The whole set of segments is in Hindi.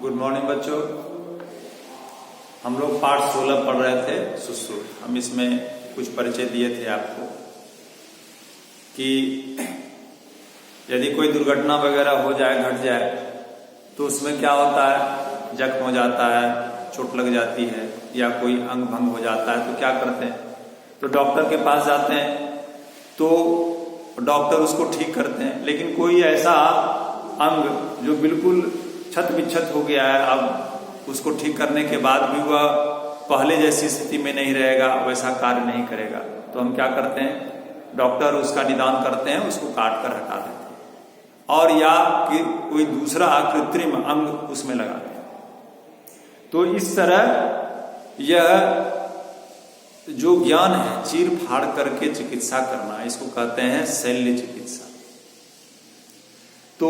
गुड मॉर्निंग बच्चों। हम लोग पाठ 16 पढ़ रहे थे सुश्रुत। हम इसमें कुछ परिचय दिए थे आपको कि यदि कोई दुर्घटना वगैरह हो जाए, घट जाए, तो उसमें क्या होता है, जख्म हो जाता है, चोट लग जाती है या कोई अंग भंग हो जाता है, तो क्या करते हैं, तो डॉक्टर के पास जाते हैं, तो डॉक्टर उसको ठीक करते हैं। लेकिन कोई ऐसा अंग जो बिल्कुल छत बिच्छत हो गया है, अब उसको ठीक करने के बाद भी वह पहले जैसी स्थिति में नहीं रहेगा, वैसा कार्य नहीं करेगा, तो हम क्या करते हैं, डॉक्टर उसका निदान करते हैं, उसको काट कर हटा देते हैं और या कि कोई दूसरा कृत्रिम अंग उसमें लगाते हैं। तो इस तरह यह जो ज्ञान है, चीर फाड़ करके चिकित्सा करना, इसको कहते हैं शल्य चिकित्सा। तो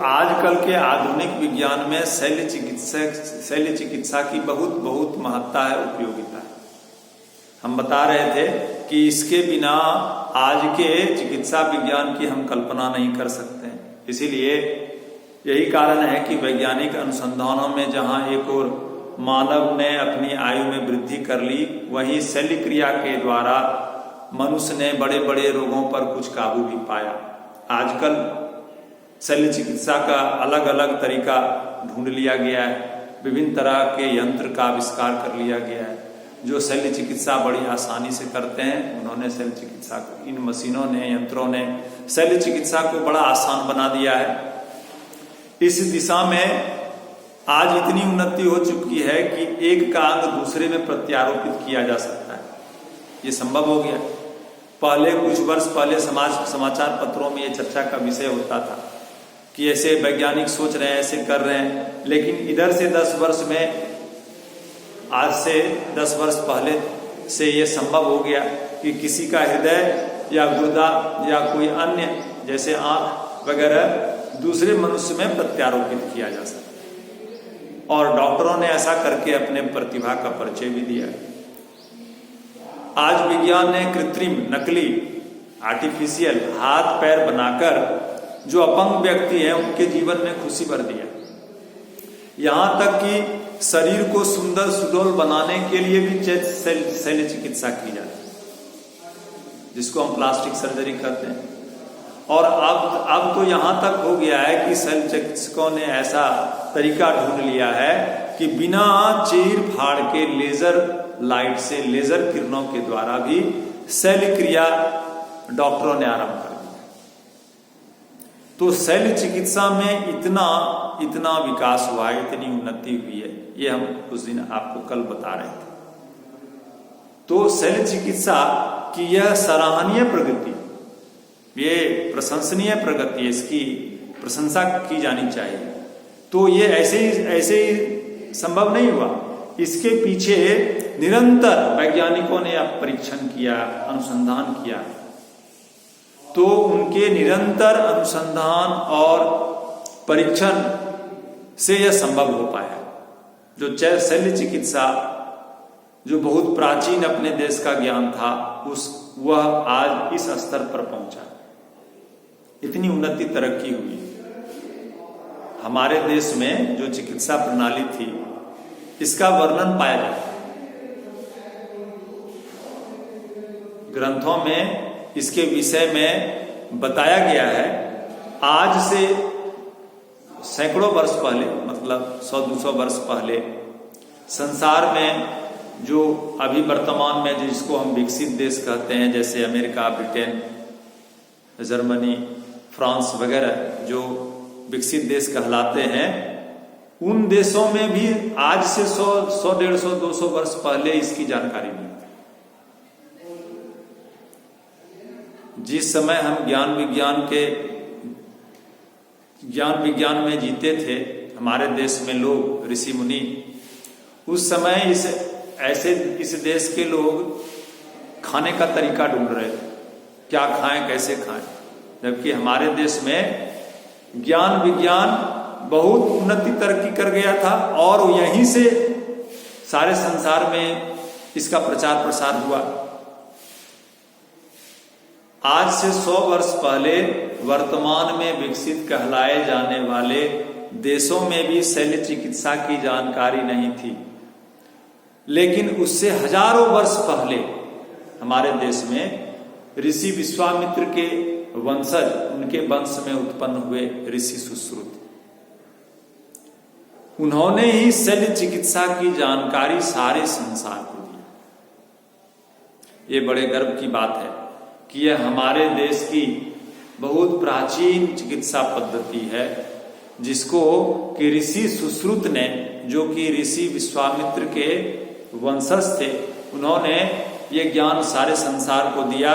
आजकल के आधुनिक विज्ञान में शल्य चिकित्सा की बहुत बहुत महत्ता है, उपयोगिता है। हम बता रहे थे कि इसके बिना आज के चिकित्सा विज्ञान की हम कल्पना नहीं कर सकते हैं। इसीलिए यही कारण है कि वैज्ञानिक अनुसंधानों में जहां एक और मानव ने अपनी आयु में वृद्धि कर ली, वहीं शल्य क्रिया के द्वारा मनुष्य ने बड़े बड़े रोगों पर कुछ काबू भी पाया। आजकल शल्य चिकित्सा का अलग अलग तरीका ढूंढ लिया गया है, विभिन्न तरह के यंत्र का आविष्कार कर लिया गया है जो शल्य चिकित्सा बड़ी आसानी से करते हैं। उन्होंने शल्य चिकित्सा को, इन मशीनों ने, यंत्रों ने शल्य चिकित्सा को बड़ा आसान बना दिया है। इस दिशा में आज इतनी उन्नति हो चुकी है कि एक का अंग दूसरे में प्रत्यारोपित किया जा सकता है, ये संभव हो गया। पहले कुछ वर्ष पहले समाचार पत्रों में ये चर्चा का विषय होता था कि ऐसे वैज्ञानिक सोच रहे हैं, ऐसे कर रहे हैं, लेकिन इधर से 10 वर्ष में, आज से 10 वर्ष पहले से ये संभव हो गया कि किसी का हृदय या गुर्दा या कोई अन्य जैसे आंख वगैरह दूसरे मनुष्य में प्रत्यारोपित किया जा सकता है। और डॉक्टरों ने ऐसा करके अपने प्रतिभा का परिचय भी दिया। आज विज्ञान ने कृत्रिम, नकली, आर्टिफिशियल हाथ पैर बनाकर जो अपंग व्यक्ति हैं उनके जीवन में खुशी भर दिया। यहां तक कि शरीर को सुंदर सुडौल बनाने के लिए भी शल्य चिकित्सा की जाती है, जिसको हम प्लास्टिक सर्जरी कहते हैं। और अब तो यहां तक हो गया है कि शल्य चिकित्सकों ने ऐसा तरीका ढूंढ लिया है कि बिना चीर फाड़ के लेजर लाइट से, लेजर किरणों के द्वारा भी शल्य क्रिया डॉक्टरों ने आरंभ कर दिया। तो शल्य चिकित्सा में इतना विकास हुआ है, इतनी उन्नति हुई है, ये हम उस दिन आपको कल बता रहे थे। तो शल्य चिकित्सा की यह सराहनीय प्रगति, ये प्रशंसनीय प्रगति है, इसकी प्रशंसा की जानी चाहिए। तो ये ऐसे ही संभव नहीं हुआ, इसके पीछे निरंतर वैज्ञानिकों ने परीक्षण किया, अनुसंधान किया। तो उनके निरंतर अनुसंधान और परीक्षण से यह संभव हो पाया। जो शल्य चिकित्सा जो बहुत प्राचीन अपने देश का ज्ञान था, वह आज इस स्तर पर पहुंचा। इतनी उन्नति, तरक्की हुई। हमारे देश में जो चिकित्सा प्रणाली थी, इसका वर्णन पाया जाता है ग्रंथों में। इसके विषय में बताया गया है। आज से सैकड़ों वर्ष पहले, मतलब 100-200 वर्ष पहले, संसार में जो अभी वर्तमान में जिसको हम विकसित देश कहते हैं, जैसे अमेरिका, ब्रिटेन, जर्मनी, फ्रांस वगैरह जो विकसित देश कहलाते हैं, उन देशों में भी आज से 100-150-200 वर्ष पहले इसकी जानकारी नहीं। जिस समय हम ज्ञान विज्ञान में जीते थे, हमारे देश में लोग, ऋषि मुनि, उस समय इस देश के लोग खाने का तरीका ढूंढ रहे थे, क्या खाएं, कैसे खाएं। जबकि हमारे देश में ज्ञान विज्ञान बहुत उन्नति, तरक्की कर गया था और यहीं से सारे संसार में इसका प्रचार प्रसार हुआ। आज से 100 वर्ष पहले वर्तमान में विकसित कहलाए जाने वाले देशों में भी शल्य चिकित्सा की जानकारी नहीं थी, लेकिन उससे हजारों वर्ष पहले हमारे देश में ऋषि विश्वामित्र के वंशज, उनके वंश में उत्पन्न हुए ऋषि सुश्रुत, उन्होंने ही शल्य चिकित्सा की जानकारी सारे संसार को दी। ये बड़े गर्व की बात है कि यह हमारे देश की बहुत प्राचीन चिकित्सा पद्धति है, जिसको कि ऋषि सुश्रुत ने, जो कि ऋषि विश्वामित्र के वंशज थे, उन्होंने ये ज्ञान सारे संसार को दिया।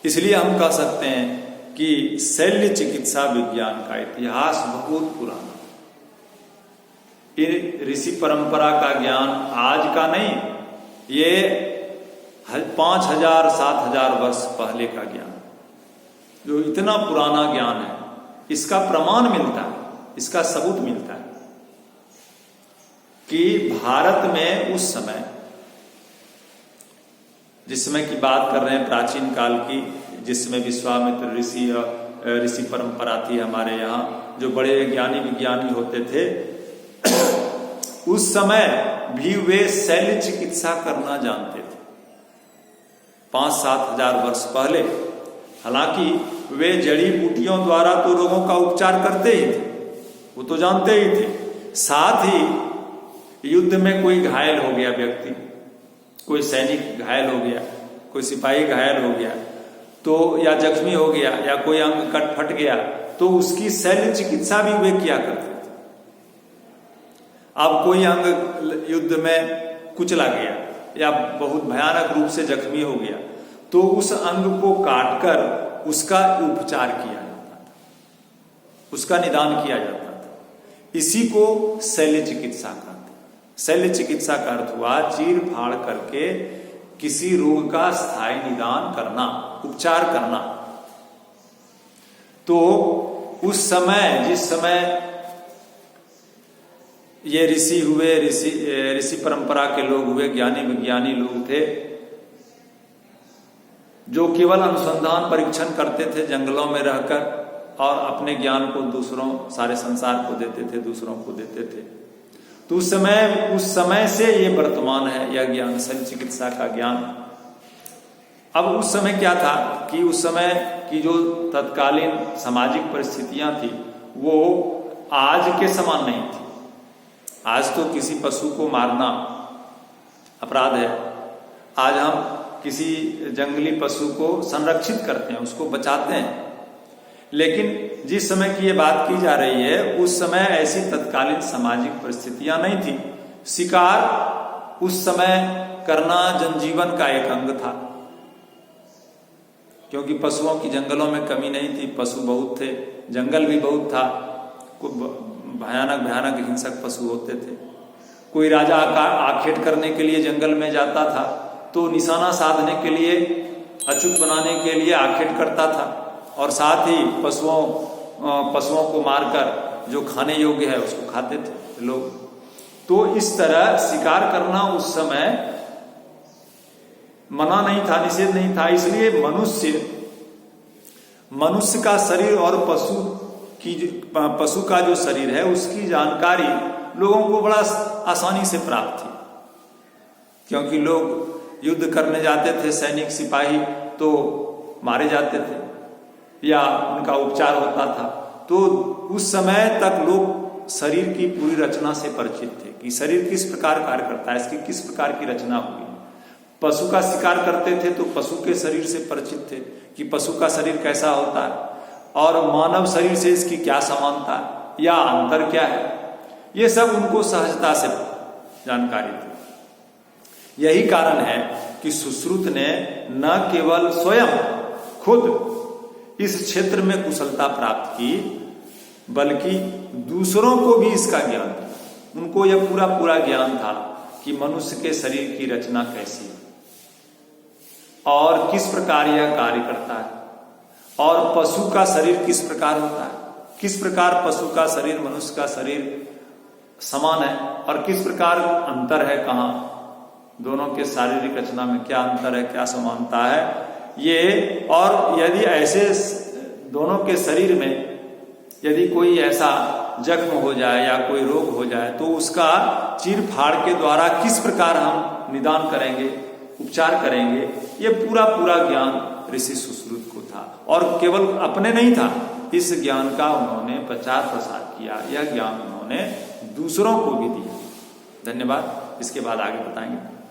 इसलिए हम कह सकते हैं कि शल्य चिकित्सा विज्ञान का इतिहास बहुत पुराना, ये ऋषि परंपरा का ज्ञान आज का नहीं, ये 5000 7000 वर्ष पहले का ज्ञान, जो इतना पुराना ज्ञान है, इसका प्रमाण मिलता है, इसका सबूत मिलता है कि भारत में उस समय, जिस समय की बात कर रहे हैं प्राचीन काल की, जिसमें विश्वामित्र ऋषि परंपरा थी हमारे यहाँ, जो बड़े ज्ञानी विज्ञानी होते थे, उस समय भी वे शल्य चिकित्सा करना जानते थे, 5-7 हजार वर्ष पहले। हालांकि वे जड़ी बूटियों द्वारा तो रोगों का उपचार करते ही थे, वो तो जानते ही थे। साथ ही युद्ध में कोई घायल हो गया व्यक्ति, कोई सैनिक घायल हो गया, कोई सिपाही घायल हो गया, तो या जख्मी हो गया, या कोई अंग कट फट गया, तो उसकी शल्य चिकित्सा भी वे किया करते थे। अब कोई अंग युद्ध में कुचला गया या बहुत भयानक रूप से जख्मी हो गया, तो उस अंग को काटकर उसका उपचार किया जाता था, उसका निदान किया जाता था। इसी को शल्य चिकित्सा कहते हैं। शल्य चिकित्सा का अर्थ हुआ चीर फाड़ करके किसी रोग का स्थायी निदान करना, उपचार करना। तो उस समय, जिस समय ये ऋषि हुए, ऋषि परंपरा के लोग हुए, ज्ञानी विज्ञानी लोग थे, जो केवल अनुसंधान परीक्षण करते थे जंगलों में रहकर, और अपने ज्ञान को दूसरों, सारे संसार को देते थे, दूसरों को देते थे। तो उस समय से ये वर्तमान है यह ज्ञान, शल्य चिकित्सा का ज्ञान। अब उस समय क्या था कि उस समय की जो तत्कालीन सामाजिक परिस्थितियां थी, वो आज के समान नहीं थी। आज तो किसी पशु को मारना अपराध है। आज हम किसी जंगली पशु को संरक्षित करते हैं, उसको बचाते हैं। लेकिन जिस समय की ये बात की जा रही है, उस समय ऐसी तत्कालीन सामाजिक परिस्थितियां नहीं थी। शिकार उस समय करना जनजीवन का एक अंग था, क्योंकि पशुओं की जंगलों में कमी नहीं थी, पशु बहुत थे, जंगल भी बहुत था, भयानक हिंसक पशु होते थे। कोई राजा आखेट करने के लिए जंगल में जाता था, तो निशाना साधने के लिए, अचूक बनाने के लिए आखेट करता था, और साथ ही पशुओं को मारकर जो खाने योग्य है उसको खाते थे लोग। तो इस तरह शिकार करना उस समय मना नहीं था, निषेध नहीं था। इसलिए मनुष्य का शरीर और पशु का जो शरीर है, उसकी जानकारी लोगों को बड़ा आसानी से प्राप्त थी, क्योंकि लोग युद्ध करने जाते थे, सैनिक सिपाही तो मारे जाते थे या उनका उपचार होता था। तो उस समय तक लोग शरीर की पूरी रचना से परिचित थे कि शरीर किस प्रकार कार्य करता है, इसकी किस प्रकार की रचना हुई। पशु का शिकार करते थे तो पशु के शरीर से परिचित थे कि पशु का शरीर कैसा होता है, और मानव शरीर से इसकी क्या समानता या अंतर क्या है, ये सब उनको सहजता से जानकारी थी। यही कारण है कि सुश्रुत ने न केवल स्वयं खुद इस क्षेत्र में कुशलता प्राप्त की, बल्कि दूसरों को भी इसका ज्ञान था। उनको यह पूरा ज्ञान था कि मनुष्य के शरीर की रचना कैसी है और किस प्रकार यह कार्य करता है, और पशु का शरीर किस प्रकार होता है, किस प्रकार पशु का शरीर मनुष्य का शरीर समान है, और किस प्रकार अंतर है, कहाँ दोनों के शारीरिक रचना में क्या अंतर है, क्या समानता है ये। और यदि ऐसे दोनों के शरीर में यदि कोई ऐसा जख्म हो जाए या कोई रोग हो जाए तो उसका चीर फाड़ के द्वारा किस प्रकार हम निदान करेंगे, उपचार करेंगे, ये पूरा पूरा ज्ञान ऋषि सुश्रुत को था। और केवल अपने नहीं था, इस ज्ञान का उन्होंने प्रचार प्रसार किया, यह ज्ञान उन्होंने दूसरों को भी दिया। धन्यवाद। इसके बाद आगे बताएंगे।